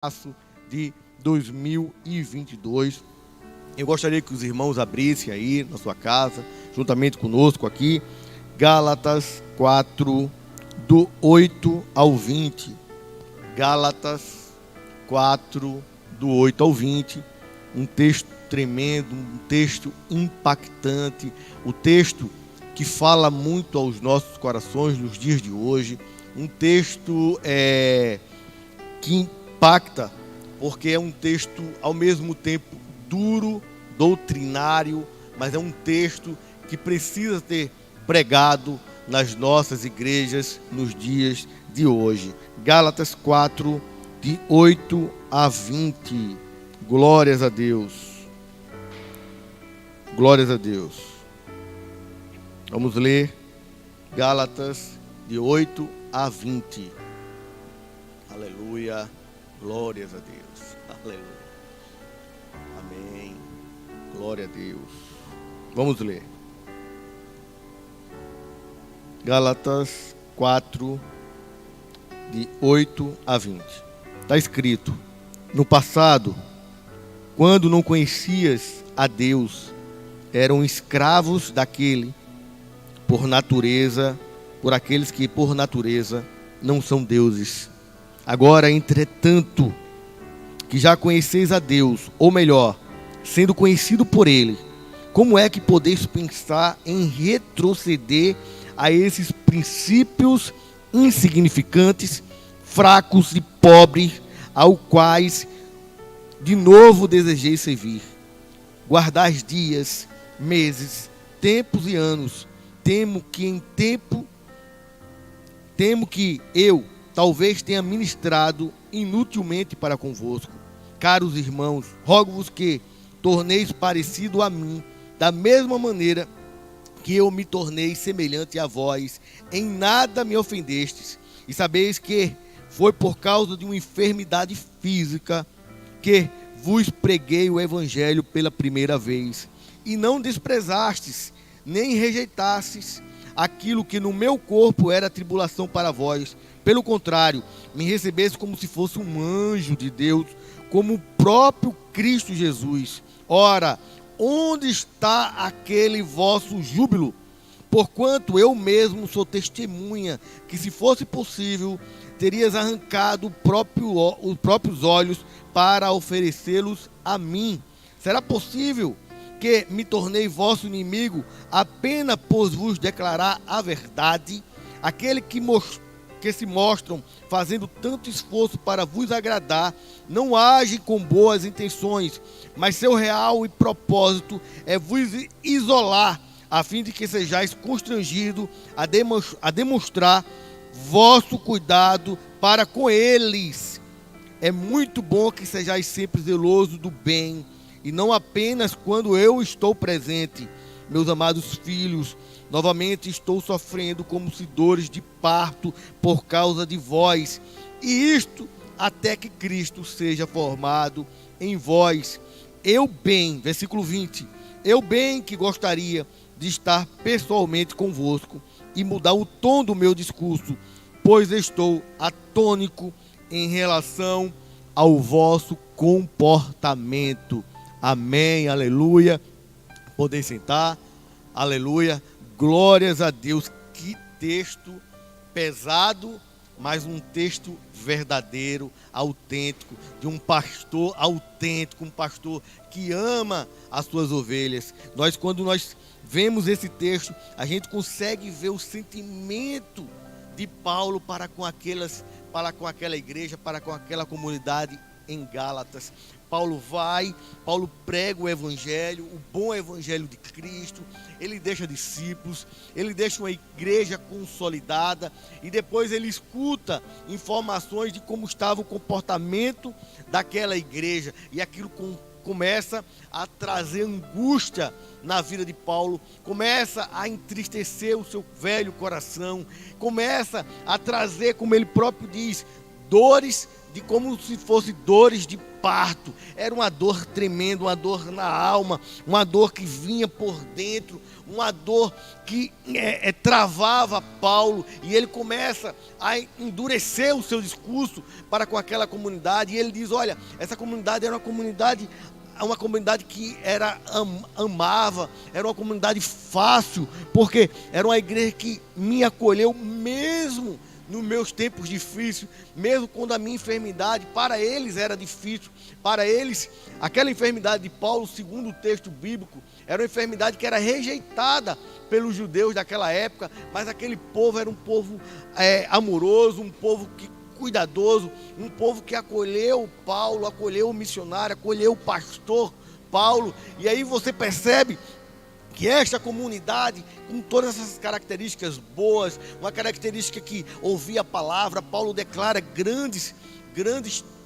março de 2022. Eu gostaria que os irmãos abrissem aí na sua casa, juntamente conosco aqui, Gálatas 4, do 8 ao 20. Gálatas 4, do 8 ao 20. Um texto tremendo, um texto impactante, o texto que fala muito aos nossos corações nos dias de hoje. Um texto que impacta, porque é um texto ao mesmo tempo duro, doutrinário, mas é um texto que precisa ser pregado nas nossas igrejas nos dias de hoje. Gálatas 4, de 8 a 20. Glórias a Deus. Glórias a Deus. Vamos ler Gálatas de 8 a 20. Aleluia. Glórias a Deus. Aleluia. Amém. Glória a Deus. Vamos ler. Gálatas 4, de 8 a 20. Está escrito: no passado, quando não conhecias a Deus, eram escravos daquele por aqueles que por natureza não são deuses. Agora, entretanto, que já conheceis a Deus, ou melhor, sendo conhecido por Ele, como é que podeis pensar em retroceder a esses princípios insignificantes, fracos e pobres, aos quais de novo desejei servir? Guardais dias, meses, tempos e anos. Temo que eu talvez tenha ministrado inutilmente para convosco. Caros irmãos, rogo-vos que torneis parecido a mim, da mesma maneira que eu me tornei semelhante a vós. Em nada me ofendestes, e sabeis que foi por causa de uma enfermidade física que vos preguei o evangelho pela primeira vez, e não desprezastes, nem rejeitastes aquilo que no meu corpo era tribulação para vós. Pelo contrário, me recebeste como se fosse um anjo de Deus, como o próprio Cristo Jesus. Ora, onde está aquele vosso júbilo? Porquanto eu mesmo sou testemunha que, se fosse possível, terias arrancado os próprios olhos para oferecê-los a mim. Será possível que me tornei vosso inimigo apenas por vos declarar a verdade? Aquele que se mostram fazendo tanto esforço para vos agradar, não age com boas intenções, mas seu real propósito é vos isolar, a fim de que sejais constrangidos a demonstrar vosso cuidado para com eles. É muito bom que sejais sempre zelosos do bem, e não apenas quando eu estou presente. Meus amados filhos, novamente estou sofrendo como se dores de parto por causa de vós, e isto até que Cristo seja formado em vós. Versículo 20, eu bem que gostaria de estar pessoalmente convosco e mudar o tom do meu discurso, pois estou atônico em relação ao vosso comportamento. Amém, aleluia. Podem sentar, aleluia. Glórias a Deus. Que texto pesado, mas um texto verdadeiro, autêntico, de um pastor autêntico, um pastor que ama as suas ovelhas. Quando nós vemos esse texto, a gente consegue ver o sentimento de Paulo para com aquela igreja, para com aquela comunidade em Gálatas. Paulo prega o evangelho, o bom evangelho de Cristo, ele deixa discípulos, ele deixa uma igreja consolidada, e depois ele escuta informações de como estava o comportamento daquela igreja, e aquilo começa a trazer angústia na vida de Paulo, começa a entristecer o seu velho coração, começa a trazer, como ele próprio diz, dores como se fossem dores de parto. Era uma dor tremenda, uma dor na alma, uma dor que vinha por dentro, uma dor que travava Paulo, e ele começa a endurecer o seu discurso para com aquela comunidade, e ele diz: olha, essa comunidade era uma comunidade que amava, era uma comunidade fácil, porque era uma igreja que me acolheu mesmo nos meus tempos difíceis, mesmo quando a minha enfermidade, para eles era difícil. Para eles, aquela enfermidade de Paulo, segundo o texto bíblico, era uma enfermidade que era rejeitada pelos judeus daquela época, mas aquele povo era um povo amoroso, um povo cuidadoso, um povo que acolheu Paulo, acolheu o missionário, acolheu o pastor Paulo. E aí você percebe que esta comunidade, com todas essas características boas, uma característica que ouvia a palavra, Paulo declara grandes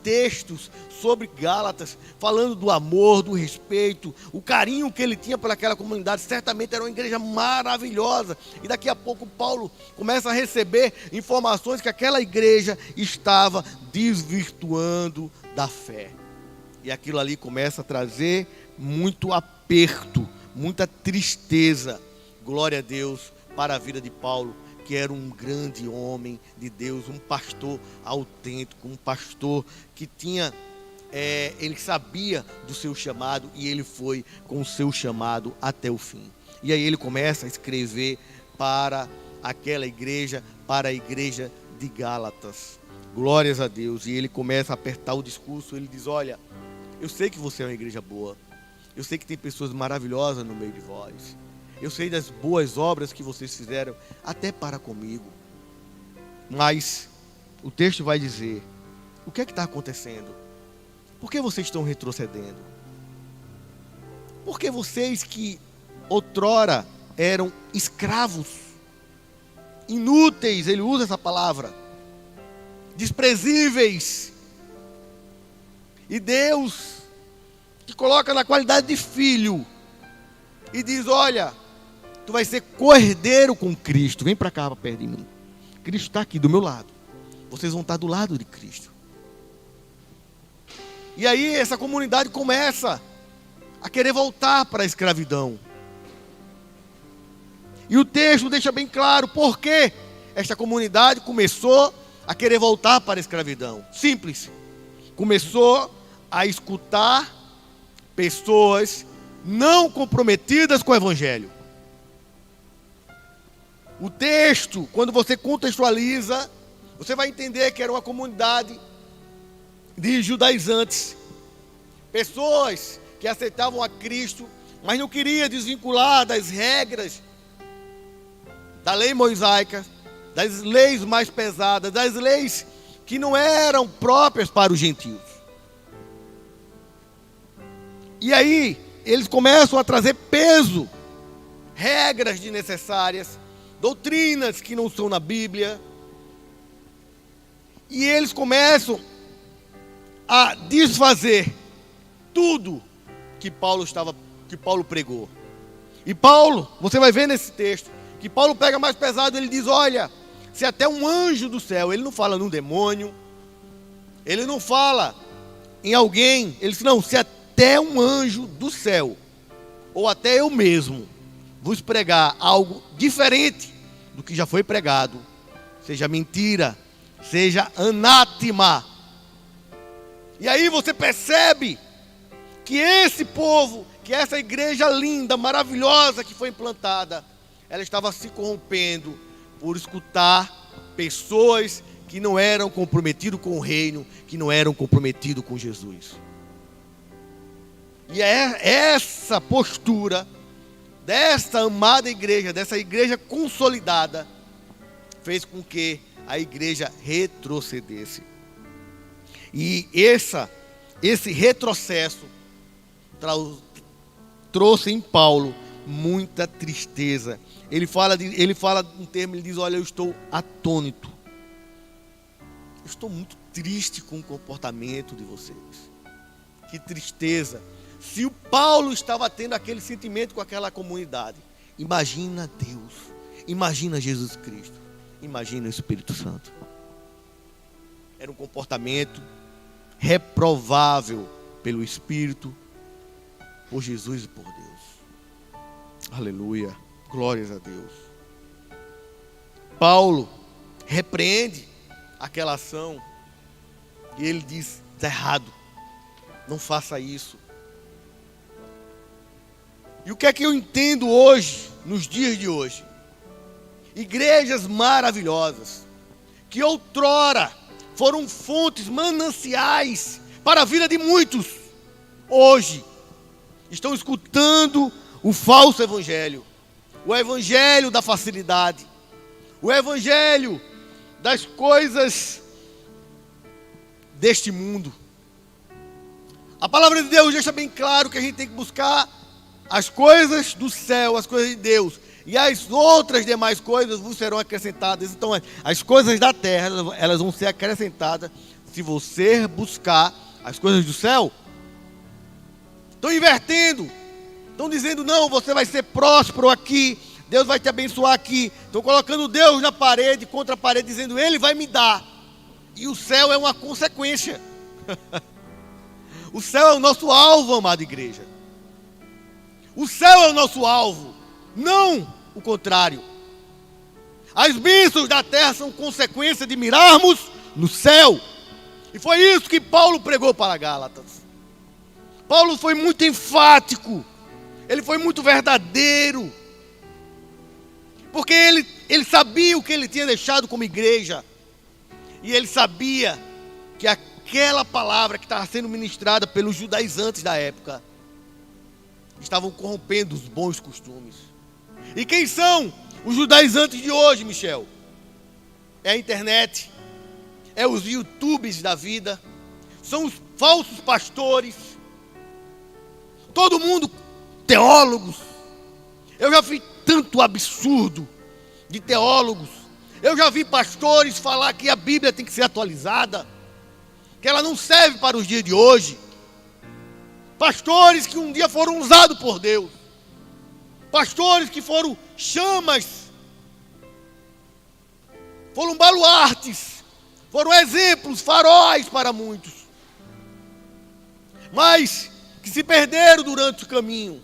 textos sobre Gálatas, falando do amor, do respeito, o carinho que ele tinha por aquela comunidade. Certamente era uma igreja maravilhosa, e daqui a pouco Paulo começa a receber informações que aquela igreja estava desvirtuando da fé, e aquilo ali começa a trazer muito aperto, muita tristeza. Glória a Deus para a vida de Paulo, que era um grande homem de Deus, um pastor autêntico, um pastor que tinha, ele sabia do seu chamado, e ele foi com o seu chamado até o fim. E aí ele começa a escrever para aquela igreja, para a igreja de Gálatas. Glórias a Deus. E ele começa a apertar o discurso. Ele diz: olha, eu sei que você é uma igreja boa, eu sei que tem pessoas maravilhosas no meio de vós, eu sei das boas obras que vocês fizeram até para comigo, mas o texto vai dizer: o que é que está acontecendo? Por que vocês estão retrocedendo? Porque vocês que outrora eram escravos, inúteis, ele usa essa palavra, desprezíveis, e Deus te coloca na qualidade de filho e diz: olha, tu vai ser co-herdeiro com Cristo, vem para cá, perto de mim. Cristo está aqui do meu lado, vocês vão estar do lado de Cristo. E aí essa comunidade começa a querer voltar para a escravidão, e o texto deixa bem claro por que esta comunidade começou a querer voltar para a escravidão. Simples: começou a escutar pessoas não comprometidas com o evangelho. O texto, quando você contextualiza, você vai entender que era uma comunidade de judaizantes, pessoas que aceitavam a Cristo, mas não queriam desvincular das regras da lei mosaica, das leis mais pesadas, das leis que não eram próprias para os gentios. E aí eles começam a trazer peso, regras desnecessárias, doutrinas que não são na Bíblia, e eles começam a desfazer tudo que Paulo pregou. E Paulo, você vai ver nesse texto, que Paulo pega mais pesado. Ele diz: olha, se até um anjo do céu, ele não fala num demônio, ele não fala em alguém, ele diz: não, se até um anjo do céu, ou até eu mesmo, vos pregar algo diferente do que já foi pregado, seja mentira, seja anátema. E aí você percebe que esse povo, que essa igreja linda, maravilhosa que foi implantada, ela estava se corrompendo por escutar pessoas que não eram comprometidas com o reino, que não eram comprometidas com Jesus. E é essa postura desta amada igreja, dessa igreja consolidada, fez com que a igreja retrocedesse. E esse retrocesso trouxe em Paulo muita tristeza. Ele fala um termo, ele diz: olha, eu estou atônito, eu estou muito triste com o comportamento de vocês. Que tristeza. Se o Paulo estava tendo aquele sentimento com aquela comunidade, imagina Deus, imagina Jesus Cristo, imagina o Espírito Santo. era um comportamento reprovável pelo Espírito, por Jesus e por Deus. Aleluia, glórias a Deus. Paulo repreende aquela ação e ele diz: está errado, não faça isso. E o que é que eu entendo hoje, nos dias de hoje? Igrejas maravilhosas, que outrora foram fontes, mananciais para a vida de muitos, hoje estão escutando o falso evangelho, o evangelho da facilidade, o evangelho das coisas deste mundo. A palavra de Deus deixa bem claro que a gente tem que buscar as coisas do céu, as coisas de Deus, e as outras demais coisas vos serão acrescentadas. Então as coisas da terra, elas vão ser acrescentadas se você buscar as coisas do céu. Estão invertendo, estão dizendo: não, você vai ser próspero aqui, Deus vai te abençoar aqui. Estão colocando Deus na parede, contra a parede, dizendo: Ele vai me dar. E o céu é uma consequência. O céu é o nosso alvo, amada igreja. O céu é o nosso alvo, não o contrário. As bênçãos da terra são consequência de mirarmos no céu. E foi isso que Paulo pregou para Gálatas. Paulo foi muito enfático, ele foi muito verdadeiro, porque ele sabia o que ele tinha deixado como igreja, e ele sabia que aquela palavra que estava sendo ministrada pelos judaizantes da época estavam corrompendo os bons costumes. E quem são os judaizantes de hoje, Michel? É a internet, é os YouTubes da vida, são os falsos pastores, todo mundo teólogos. Eu já vi tanto absurdo de teólogos. Eu já vi pastores falar que a Bíblia tem que ser atualizada, que ela não serve para os dias de hoje. Pastores que um dia foram usados por Deus. Pastores que foram chamas, foram baluartes, foram exemplos, faróis para muitos. Mas que se perderam durante o caminho,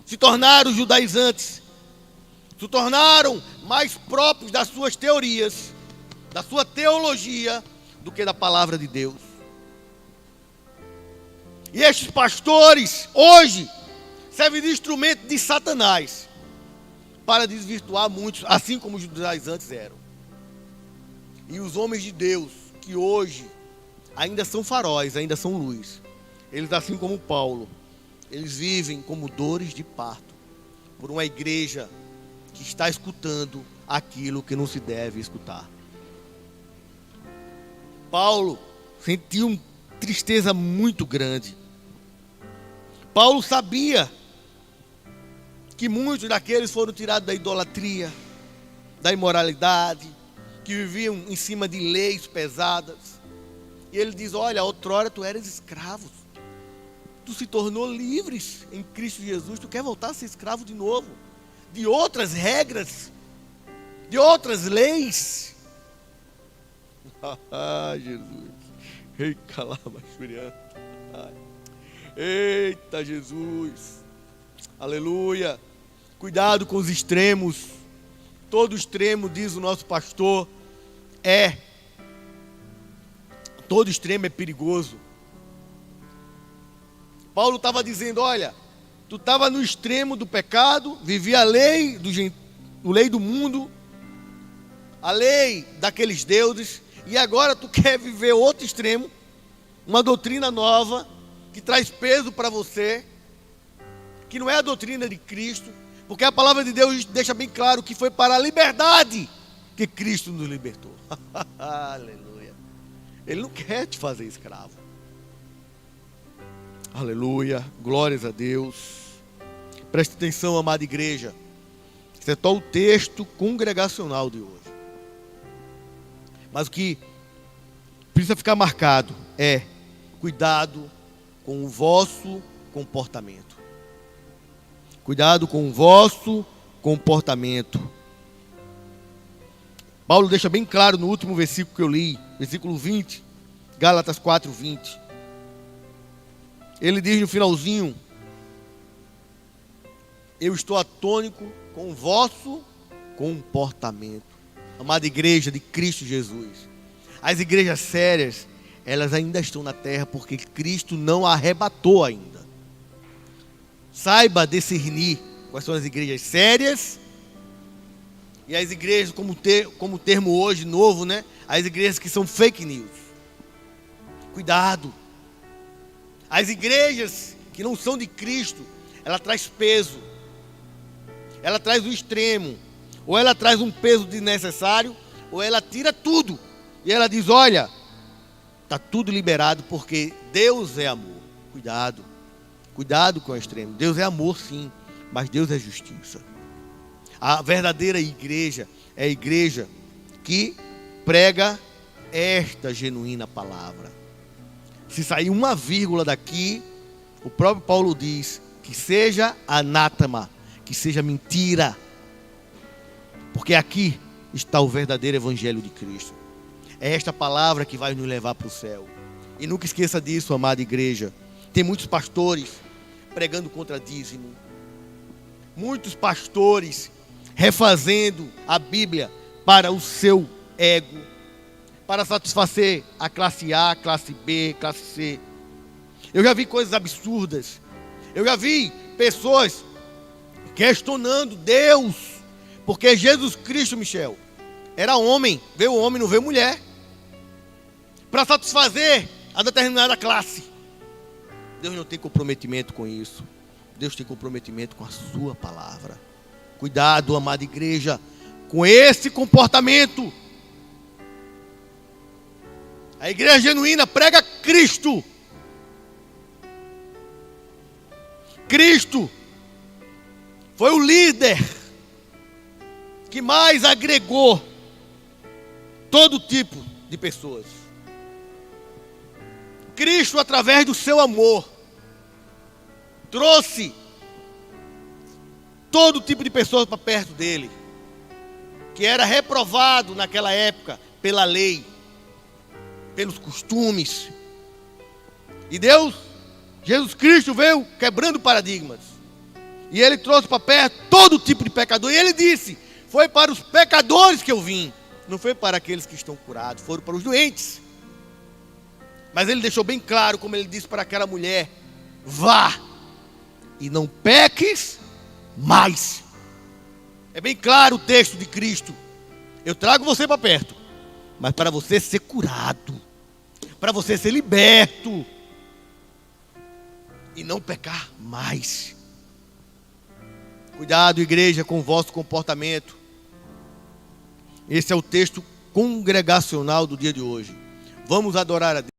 se tornaram judaizantes, se tornaram mais próprios das suas teorias, da sua teologia, do que da palavra de Deus. E estes pastores, hoje, servem de instrumento de Satanás, para desvirtuar muitos, assim como os judaizantes eram. E os homens de Deus, que hoje ainda são faróis, ainda são luz, eles, assim como Paulo, eles vivem como dores de parto, por uma igreja que está escutando aquilo que não se deve escutar. Paulo sentiu uma tristeza muito grande. Paulo sabia que muitos daqueles foram tirados da idolatria, da imoralidade, que viviam em cima de leis pesadas. E ele diz: olha, outrora tu eras escravo, tu se tornou livres em Cristo Jesus, tu quer voltar a ser escravo de novo, de outras regras, de outras leis. Jesus, ei, calama, eita Jesus, aleluia. Cuidado com os extremos. Todo extremo, diz o nosso pastor, todo extremo é perigoso. Paulo estava dizendo: olha, tu estava no extremo do pecado, vivia a lei do mundo, a lei daqueles deuses, e agora tu quer viver outro extremo, uma doutrina nova, que traz peso para você, que não é a doutrina de Cristo, porque a palavra de Deus deixa bem claro que foi para a liberdade que Cristo nos libertou. Aleluia. Ele não quer te fazer escravo. Aleluia, glórias a Deus. Preste atenção, amada igreja. Esse é só o texto congregacional de hoje. Mas o que precisa ficar marcado é: cuidado com o vosso comportamento. Cuidado com o vosso comportamento. Paulo deixa bem claro no último versículo que eu li, versículo 20. Gálatas 4:20. Ele diz no finalzinho: eu estou atônito com o vosso comportamento. Amada igreja de Cristo Jesus, as igrejas sérias, elas ainda estão na terra porque Cristo não arrebatou ainda. Saiba discernir quais são as igrejas sérias e as igrejas, como termo hoje novo, né? As igrejas que são fake news. Cuidado. As igrejas que não são de Cristo, ela traz peso, ela traz o extremo, ou ela traz um peso desnecessário, ou ela tira tudo e ela diz: olha, está tudo liberado porque Deus é amor. Cuidado. Cuidado com o extremo. Deus é amor, sim, mas Deus é justiça. A verdadeira igreja é a igreja que prega esta genuína palavra. Se sair uma vírgula daqui, o próprio Paulo diz que seja anátema, que seja mentira, porque aqui está o verdadeiro evangelho de Cristo. É esta palavra que vai nos levar para o céu. E nunca esqueça disso, amada igreja. Tem muitos pastores pregando contra dízimo, muitos pastores refazendo a Bíblia para o seu ego, para satisfazer a classe A, classe B, classe C. Eu já vi coisas absurdas. Eu já vi pessoas questionando Deus, porque Jesus Cristo, Michel, era homem, veio homem, não veio mulher, para satisfazer a determinada classe. Deus não tem comprometimento com isso. Deus tem comprometimento com a sua palavra. Cuidado, amada igreja, com esse comportamento. A igreja genuína prega Cristo. Cristo foi o líder que mais agregou todo tipo de pessoas. Cristo, através do seu amor, trouxe todo tipo de pessoas para perto dele, que era reprovado naquela época pela lei, pelos costumes. E Deus, Jesus Cristo, veio quebrando paradigmas. E ele trouxe para perto todo tipo de pecador. E ele disse: foi para os pecadores que eu vim. Não foi para aqueles que estão curados, foram para os doentes. Mas ele deixou bem claro, como ele disse para aquela mulher: vá e não peques mais. É bem claro o texto de Cristo. Eu trago você para perto, mas para você ser curado, para você ser liberto e não pecar mais. Cuidado, igreja, com o vosso comportamento. Esse é o texto congregacional do dia de hoje. Vamos adorar a Deus.